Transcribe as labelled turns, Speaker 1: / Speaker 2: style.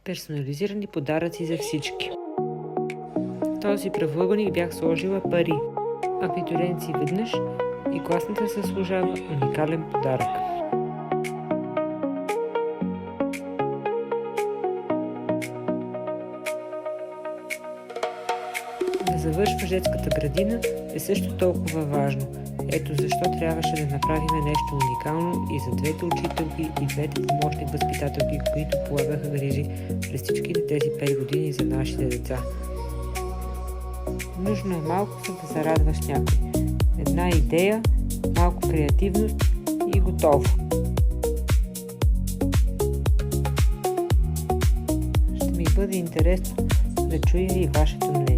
Speaker 1: Персонализирани подаръци за всички. В този правоъгълник бях сложила пари. Абитуриент си веднъж и класната заслужава уникален подарък. Да завършваш детската градина е също толкова важно. Ето защо трябваше да направим нещо уникално и за двете учителки и двете помощни възпитателки, които полагаха грижи през всичките тези 5 години за нашите деца. Нужно е малко, за да зарадваш някой. Една идея, малко креативност и готово. Ще ми бъде интересно да чуя и вашето мнение.